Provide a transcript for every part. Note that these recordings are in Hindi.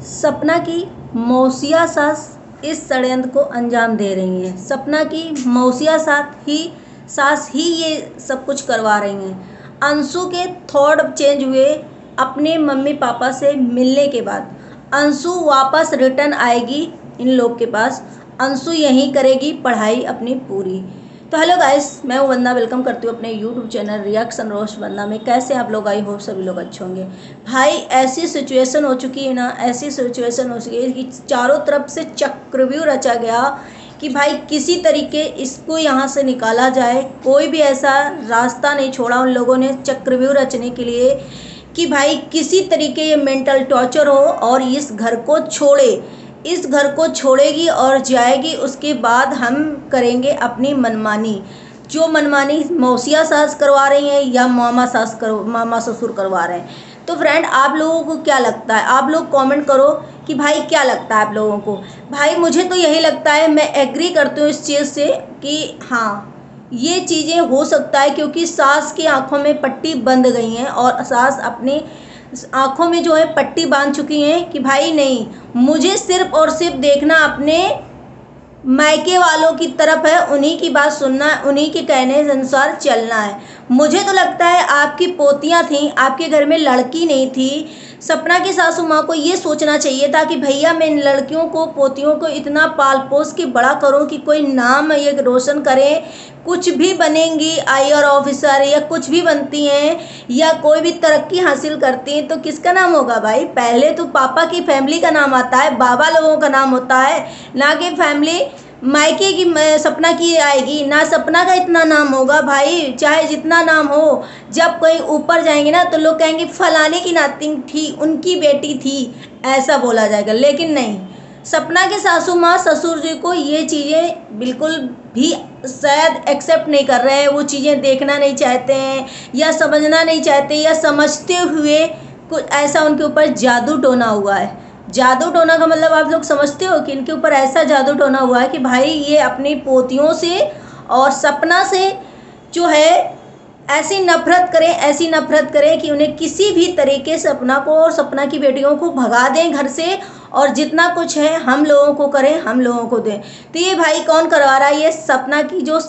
सपना की मौसिया सास इस षड्यंत्र को अंजाम दे रही हैं। सपना की मौसिया सास ही ये सब कुछ करवा रही हैं। अंशु के थॉट चेंज हुए अपने मम्मी पापा से मिलने के बाद। अंशु वापस रिटर्न आएगी इन लोग के पास। अंशु यहीं करेगी पढ़ाई अपनी पूरी। तो हेलो गाइस, मैं हूँ वंदना। वेलकम करती हूँ अपने यूट्यूब चैनल रिएक्शन रोस्ट वंदना में। कैसे आप लोग? आई होप सभी लोग अच्छे होंगे। भाई ऐसी सिचुएशन हो चुकी है ना, ऐसी सिचुएशन हो चुकी है कि चारों तरफ से चक्रव्यूह रचा गया कि भाई किसी तरीके इसको यहाँ से निकाला जाए। कोई भी ऐसा रास्ता नहीं छोड़ा उन लोगों ने चक्रव्यूह रचने के लिए कि भाई किसी तरीके ये मेंटल टॉर्चर हो और इस घर को छोड़े। इस घर को छोड़ेगी और जाएगी, उसके बाद हम करेंगे अपनी मनमानी। जो मनमानी मौसिया सास करवा रही हैं या मामा ससुर करवा रहे हैं। तो फ्रेंड, आप लोगों को क्या लगता है? आप लोग कमेंट करो कि भाई क्या लगता है आप लोगों को। भाई मुझे तो यही लगता है, मैं एग्री करती हूँ इस चीज़ से कि हाँ, ये चीज़ें हो सकता है क्योंकि सास की आंखों में पट्टी बंध गई हैं और सास अपनी आंखों में जो है पट्टी बांध चुकी हैं कि भाई नहीं, मुझे सिर्फ और सिर्फ देखना अपने मायके वालों की तरफ है, उन्हीं की बात सुनना है, उन्हीं के कहने अनुसार चलना है। मुझे तो लगता है आपकी पोतियां थीं, आपके घर में लड़की नहीं थी। सपना की सासू माँ को ये सोचना चाहिए था कि भैया मैं इन लड़कियों को, पोतियों को इतना पाल पोस के बड़ा करूं कि कोई नाम ये रोशन करें, कुछ भी बनेंगी, आईआर ऑफिसर या कुछ भी बनती हैं या कोई भी तरक्की हासिल करती हैं तो किसका नाम होगा भाई? पहले तो पापा की फैमिली का नाम आता है, बाबा लोगों का नाम होता है, ना कि फैमिली मायके की सपना की आएगी ना। सपना का इतना नाम होगा भाई, चाहे जितना नाम हो। जब कहीं ऊपर जाएंगे ना तो लोग कहेंगे फलाने की नाती थी, उनकी बेटी थी, ऐसा बोला जाएगा। लेकिन नहीं, सपना के सासू माँ ससुर जी को ये चीज़ें बिल्कुल भी शायद एक्सेप्ट नहीं कर रहे हैं। वो चीज़ें देखना नहीं चाहते हैं या समझना नहीं चाहते, या समझते हुए कुछ ऐसा उनके ऊपर जादू टोना हुआ है। जादू टोना का मतलब आप लोग समझते हो कि इनके ऊपर ऐसा जादू टोना हुआ है कि भाई ये अपनी पोतियों से और सपना से जो है ऐसी नफरत करें, ऐसी नफरत करें कि उन्हें किसी भी तरीके से सपना को और सपना की बेटियों को भगा दें घर से, और जितना कुछ है हम लोगों को करें, हम लोगों को दें। तो ये भाई कौन करवा रहा है? ये सपना की जो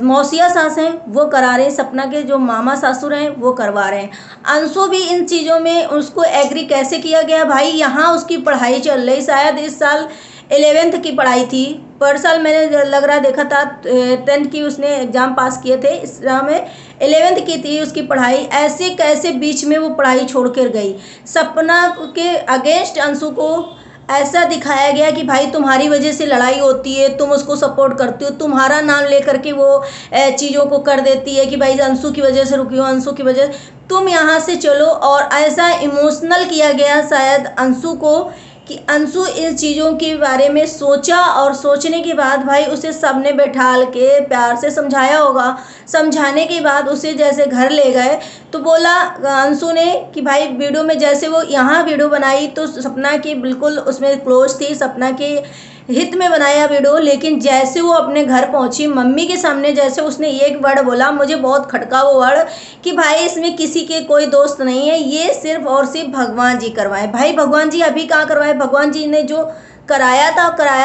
मौसिया सास हैं वो करा रहे हैं, सपना के जो मामा सासुर हैं वो करवा रहे हैं। अंशु भी इन चीज़ों में उसको एग्री कैसे किया गया भाई? यहाँ उसकी पढ़ाई चल रही, शायद इस साल 11th की पढ़ाई थी। पर साल मैंने लग रहा देखा था 10th की उसने एग्ज़ाम पास किए थे, इस में 11th की थी उसकी पढ़ाई। ऐसे कैसे बीच में वो पढ़ाई छोड़ कर गई? सपना के अगेंस्ट अंशु को ऐसा दिखाया गया कि भाई तुम्हारी वजह से लड़ाई होती है, तुम उसको सपोर्ट करती हो, तुम्हारा नाम लेकर के वो चीज़ों को कर देती है कि भाई अंशु की वजह से रुकी हो, अंशु की वजह तुम यहाँ से चलो। और ऐसा इमोशनल किया गया शायद अंशु को कि अंशु इन चीज़ों के बारे में सोचा और सोचने के बाद भाई उसे सबने बैठाल के प्यार से समझाया होगा। समझाने के बाद उसे जैसे घर ले गए तो बोला अंशु ने कि भाई वीडियो में जैसे वो यहाँ वीडियो बनाई तो सपना की बिल्कुल उसमें क्लोज थी, सपना के हित में बनाया वीडियो। लेकिन जैसे वो अपने घर पहुंची मम्मी के सामने, जैसे उसने एक वर्ड बोला, मुझे बहुत खटका वो वर्ड कि भाई इसमें किसी के कोई दोस्त नहीं है, ये सिर्फ और सिर्फ भगवान जी करवाए। भाई भगवान जी अभी कहाँ करवाए? भगवान जी ने जो कराया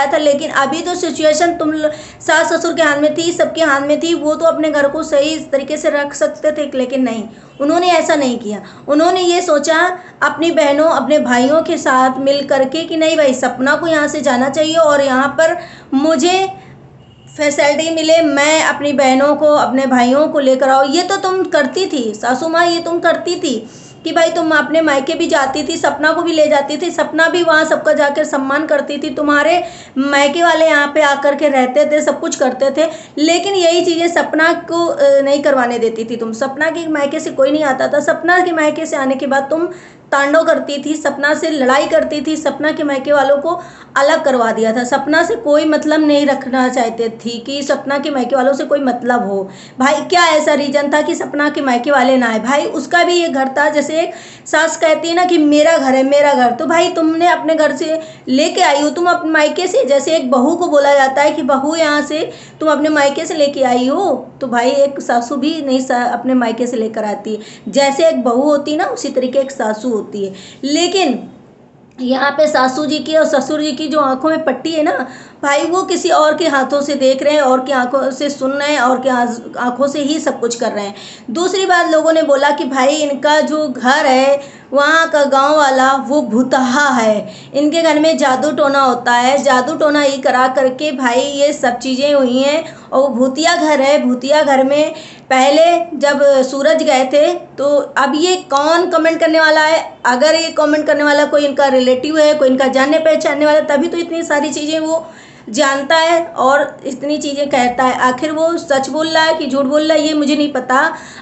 था, लेकिन अभी तो सिचुएशन तुम सास ससुर के हाथ में थी, सबके हाथ में थी। वो तो अपने घर को सही तरीके से रख सकते थे, लेकिन नहीं, उन्होंने ऐसा नहीं किया। उन्होंने ये सोचा अपनी बहनों, अपने भाइयों के साथ मिल करके कि नहीं भाई सपना को यहाँ से जाना चाहिए और यहाँ पर मुझे फैसिलिटी मिले, मैं अपनी बहनों को, अपने भाइयों को लेकर आओ। ये तो तुम करती थी सासू माँ, ये तुम करती थी कि भाई तुम अपने मायके भी जाती थी, सपना को भी ले जाती थी, सपना भी वहाँ सबका जाकर सम्मान करती थी, तुम्हारे मायके वाले यहाँ पे आकर के रहते थे, सब कुछ करते थे। लेकिन यही चीज़ें सपना को नहीं करवाने देती थी तुम। सपना के मायके से कोई नहीं आता था, सपना के मायके से आने के बाद तुम तांडव करती थी, सपना से लड़ाई करती थी, सपना के मायके वालों को अलग करवा दिया था। सपना से कोई मतलब नहीं रखना चाहते थी कि सपना के मायके वालों से कोई मतलब हो। भाई क्या ऐसा रीजन था कि सपना के मायके वाले ना आए? भाई उसका भी ये घर था, जैसे एक सास कहती है ना कि मेरा घर है, मेरा घर। तो भाई तुमने अपने घर से लेके आई हो, तुम अपने मायके से, जैसे एक बहू को बोला जाता है कि बहू यहाँ से तुम अपने मायके से लेके आई हो, तो भाई एक सासू भी नहीं अपने मायके से लेकर आती है। जैसे एक बहू होती है ना, उसी तरीके एक सासू होती है। लेकिन यहाँ पे सासू जी की और ससुर जी की जो आंखों में पट्टी है ना भाई, वो किसी और के हाथों से देख रहे हैं, और के आंखों से सुन रहे हैं, और के आंखों से ही सब कुछ कर रहे हैं। दूसरी बात, लोगों ने बोला कि भाई इनका जो घर है वहाँ का गांव वाला वो भूतहा है, इनके घर में जादू टोना होता है, जादू टोना ही करा करके भाई ये सब चीज़ें हुई हैं। और वो भूतिया घर है, भूतिया घर में पहले जब सूरज गए थे, तो अब ये कौन कमेंट करने वाला है? अगर ये कमेंट करने वाला कोई इनका रिलेटिव है, कोई इनका जानने पहचानने वाला, तभी तो इतनी सारी चीज़ें वो जानता है और इतनी चीज़ें कहता है। आखिर वो सच बोल रहा है कि झूठ बोल रहा है, ये मुझे नहीं पता।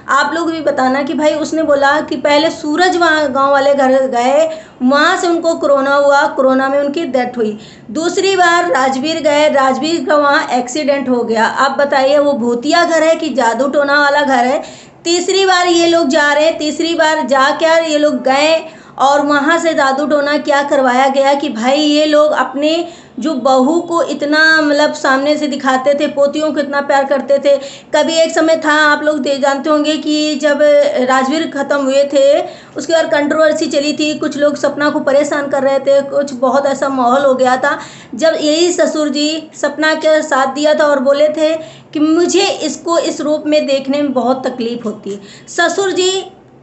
आप लोग भी बताना कि भाई उसने बोला कि पहले सूरज वहाँ गांव वाले घर गए, वहाँ से उनको कोरोना हुआ, कोरोना में उनकी डेथ हुई। दूसरी बार राजवीर गए, राजवीर का वहाँ एक्सीडेंट हो गया। आप बताइए वो भूतिया घर है कि जादू टोना वाला घर है? तीसरी बार ये लोग जा रहे हैं, तीसरी बार जा कर ये लोग गए और वहाँ से जादू टोना क्या करवाया गया कि भाई ये लोग अपने जो बहू को इतना मतलब सामने से दिखाते थे, पोतियों को इतना प्यार करते थे। कभी एक समय था, आप लोग जानते होंगे कि जब राजवीर ख़त्म हुए थे उसके बाद कंट्रोवर्सी चली थी, कुछ लोग सपना को परेशान कर रहे थे, कुछ बहुत ऐसा माहौल हो गया था। जब यही ससुर जी सपना के साथ दिया था और बोले थे कि मुझे इसको इस रूप में देखने में बहुत तकलीफ होती है। ससुर जी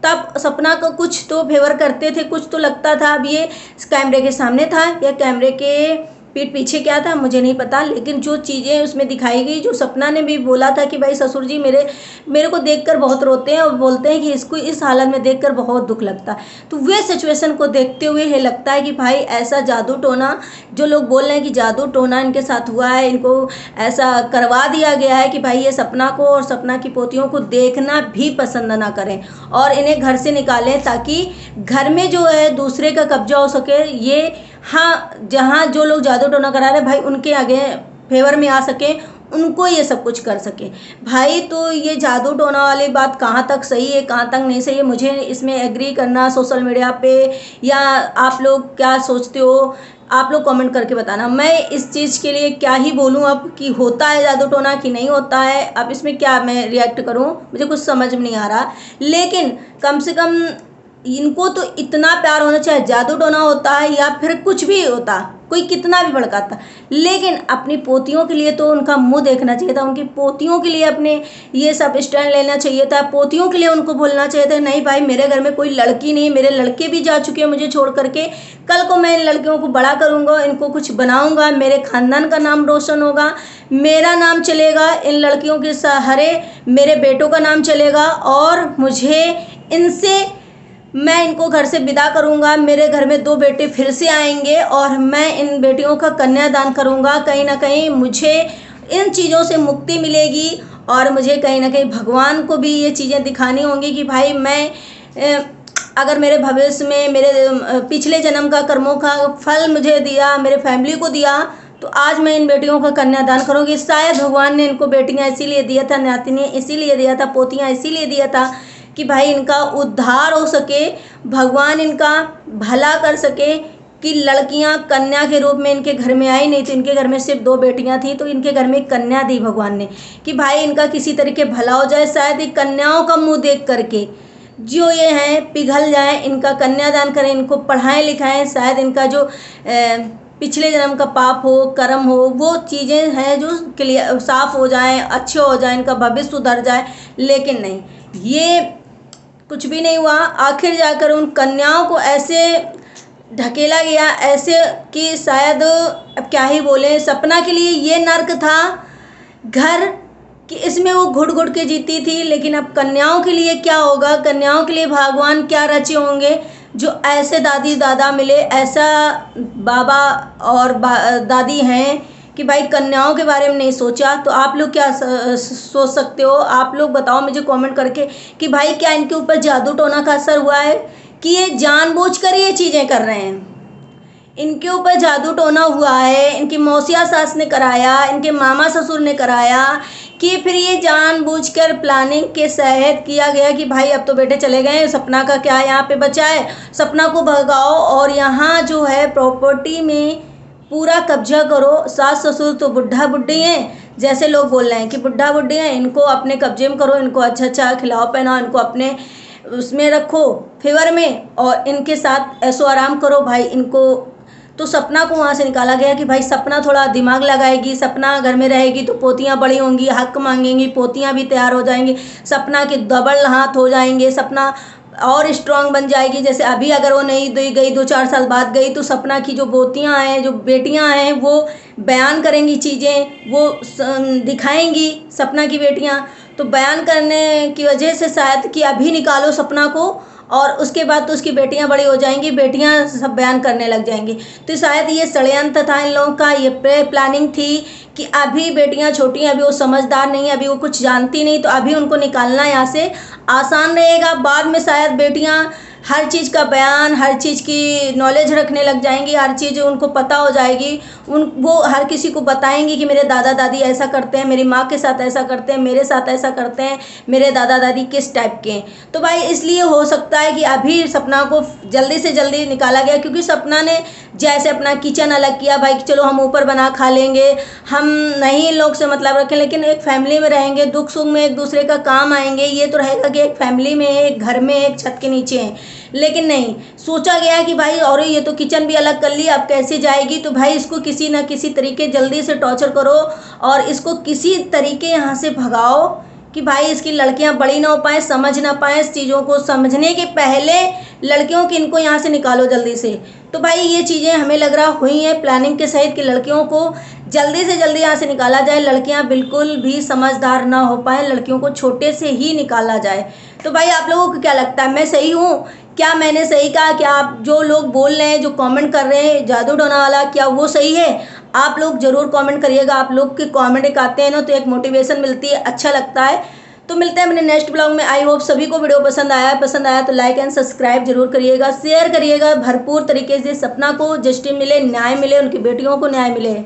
तब सपना को कुछ तो फेवर करते थे, कुछ तो लगता था। अब ये कैमरे के सामने था या कैमरे के पीठ पीछे क्या था मुझे नहीं पता, लेकिन जो चीज़ें उसमें दिखाई गई, जो सपना ने भी बोला था कि भाई ससुर जी मेरे को देखकर बहुत रोते हैं और बोलते हैं कि इसको इस हालत में देखकर बहुत दुख लगता है। तो वे सिचुएशन को देखते हुए ये लगता है कि भाई ऐसा जादू टोना, जो लोग बोल रहे हैं कि जादू टोना इनके साथ हुआ है, इनको ऐसा करवा दिया गया है कि भाई ये सपना को और सपना की पोतियों को देखना भी पसंद ना करें और इन्हें घर से निकालें, ताकि घर में जो है दूसरे का कब्जा हो सके। ये हाँ, जहाँ जो लोग जादू टोना करा रहे भाई उनके आगे फेवर में आ सके, उनको ये सब कुछ कर सके भाई। तो ये जादू टोना वाली बात कहाँ तक सही है, कहाँ तक नहीं सही है, मुझे इसमें एग्री करना सोशल मीडिया पे, या आप लोग क्या सोचते हो आप लोग कमेंट करके बताना। मैं इस चीज़ के लिए क्या ही बोलूँ अब कि होता है जादू टोना कि नहीं होता है, अब इसमें क्या मैं रिएक्ट करूँ, मुझे कुछ समझ में नहीं आ रहा। लेकिन कम से कम इनको तो इतना प्यार होना चाहिए, जादू टोना होता है या फिर कुछ भी होता, कोई कितना भी भड़काता, लेकिन अपनी पोतियों के लिए तो उनका मुंह देखना चाहिए था, उनकी पोतियों के लिए अपने ये सब स्टैंड लेना चाहिए था, पोतियों के लिए उनको बोलना चाहिए था नहीं भाई मेरे घर में कोई लड़की नहीं, मेरे लड़के भी जा चुके हैं मुझे छोड़ करके, कल को मैं इन लड़कियों को बड़ा करूँगा, इनको कुछ बनाऊँगा, मेरे खानदान का नाम रोशन होगा, मेरा नाम चलेगा, इन लड़कियों के सहारे मेरे बेटों का नाम चलेगा, और मुझे इनसे मैं इनको घर से विदा करूंगा, मेरे घर में 2 बेटे फिर से आएंगे और मैं इन बेटियों का कन्यादान करूंगा। कहीं ना कहीं मुझे इन चीज़ों से मुक्ति मिलेगी और मुझे कहीं ना कहीं भगवान को भी ये चीज़ें दिखानी होंगी कि भाई मैं अगर मेरे भविष्य में मेरे पिछले जन्म का कर्मों का फल मुझे दिया, मेरे फैमिली को दिया, तो आज मैं इन बेटियों का कन्यादान करूँगी। शायद भगवान ने इनको बेटियाँ इसीलिए दिया था, नातिनी इसीलिए दिया था, पोतियाँ इसीलिए दिया था कि भाई इनका उद्धार हो सके, भगवान इनका भला कर सके, कि लड़कियां कन्या के रूप में इनके घर में आई। नहीं तो इनके घर में सिर्फ 2 बेटियां थी, तो इनके घर में कन्या दी भगवान ने कि भाई इनका किसी तरीके भला हो जाए, शायद ये कन्याओं का मुंह देख करके जो ये हैं पिघल जाए, इनका कन्यादान करें, इनको पढ़ाएं लिखाएं, शायद इनका जो पिछले जन्म का पाप हो, कर्म हो, वो चीज़ें हैं जो क्लियर साफ हो जाएं, अच्छे हो जाएं, इनका भविष्य सुधर जाए। लेकिन नहीं, ये कुछ भी नहीं हुआ। आखिर जाकर उन कन्याओं को ऐसे ढकेला गया, ऐसे कि शायद अब क्या ही बोले, सपना के लिए ये नर्क था घर कि इसमें वो घुट घुट के जीती थी, लेकिन अब कन्याओं के लिए क्या होगा, कन्याओं के लिए भगवान क्या रचे होंगे जो ऐसे दादी दादा मिले, ऐसा बाबा और दादी हैं कि भाई कन्याओं के बारे में नहीं सोचा। तो आप लोग क्या सोच सकते हो, आप लोग बताओ मुझे कमेंट करके कि भाई क्या इनके ऊपर जादू टोना का असर हुआ है कि ये जानबूझकर ये चीज़ें कर रहे हैं, इनके ऊपर जादू टोना हुआ है, इनकी मौसिया सास ने कराया, इनके मामा ससुर ने कराया, कि फिर ये जानबूझकर प्लानिंग के तहत किया गया कि भाई अब तो बेटे चले गए, सपना का क्या यहाँ पे बचा है, सपना को भगाओ और यहाँ जो है प्रॉपर्टी में पूरा कब्जा करो। सास ससुर तो बुढ़ा बुढ़ी हैं, जैसे लोग बोल रहे हैं कि बुढ़ा बुढ़ी हैं, इनको अपने कब्जे में करो, इनको अच्छा अच्छा खिलाओ पहनाओ, इनको अपने उसमें रखो, फेवर में और इनके साथ ऐशो आराम करो भाई इनको। तो सपना को वहाँ से निकाला गया कि भाई सपना थोड़ा दिमाग लगाएगी, सपना घर में रहेगी तो पोतियाँ बड़ी होंगी, हक मांगेंगी, पोतियाँ भी तैयार हो जाएंगी, सपना के डबल हाथ हो जाएंगे, सपना और स्ट्रांग बन जाएगी। जैसे अभी अगर वो नहीं गई 2-4 साल बाद गई तो सपना की जो पोतियाँ हैं, जो बेटियाँ हैं, वो बयान करेंगी चीज़ें, वो दिखाएंगी सपना की बेटियाँ। तो बयान करने की वजह से शायद कि अभी निकालो सपना को और उसके बाद तो उसकी बेटियां बड़ी हो जाएंगी, बेटियां सब बयान करने लग जाएंगी। तो शायद ये षड्यंत्र था इन लोगों का, ये प्लानिंग थी कि अभी बेटियां छोटी हैं, अभी वो समझदार नहीं है, अभी वो कुछ जानती नहीं, तो अभी उनको निकालना यहाँ से आसान रहेगा। बाद में शायद बेटियां हर चीज़ का बयान, हर चीज़ की नॉलेज रखने लग जाएंगी, हर चीज़ उनको पता हो जाएगी। वो हर किसी को बताएंगी कि मेरे दादा दादी ऐसा करते हैं, मेरी माँ के साथ ऐसा करते हैं, मेरे साथ ऐसा करते हैं, मेरे दादा दादी किस टाइप के हैं। तो भाई इसलिए हो सकता है कि अभी सपना को जल्दी से जल्दी निकाला गया, क्योंकि सपना ने जैसे अपना किचन अलग किया भाई, चलो हम ऊपर बना खा लेंगे, हम नहीं इन लोग से मतलब रखें, लेकिन एक फैमिली में रहेंगे, दुख सुख में एक दूसरे का काम आएंगे, ये तो रहेगा कि एक फैमिली में, एक घर में, एक छत के नीचे हैं। लेकिन नहीं, सोचा गया कि भाई और ये तो किचन भी अलग कर ली, अब कैसे जाएगी, तो भाई इसको किसी ना किसी तरीके जल्दी से टॉर्चर करो और इसको किसी तरीके यहाँ से भगाओ कि भाई इसकी लड़कियां बड़ी ना हो पाए, समझ ना पाए इस चीज़ों को। समझने के पहले लड़कियों की इनको यहाँ से निकालो जल्दी से। तो भाई ये चीज़ें हमें लग रहा हुई हैं प्लानिंग के सहित कि लड़कियों को जल्दी से जल्दी यहाँ से निकाला जाए, लड़कियाँ बिल्कुल भी समझदार ना हो पाए, लड़कियों को छोटे से ही निकाला जाए। तो भाई आप लोगों को क्या लगता है, मैं सही हूँ? क्या मैंने सही कहा? क्या आप जो लोग बोल रहे हैं, जो कमेंट कर रहे हैं जादू टोना वाला, क्या वो सही है? आप लोग जरूर कमेंट करिएगा। आप लोग के कमेंट एक आते हैं ना तो एक मोटिवेशन मिलती है, अच्छा लगता है। तो मिलते हैं अपने नेक्स्ट ब्लॉग में। आई होप सभी को वीडियो पसंद आया तो लाइक एंड सब्सक्राइब जरूर करिएगा, शेयर करिएगा भरपूर तरीके से। सपना को जस्टिस मिले, न्याय मिले, उनकी बेटियों को न्याय मिले।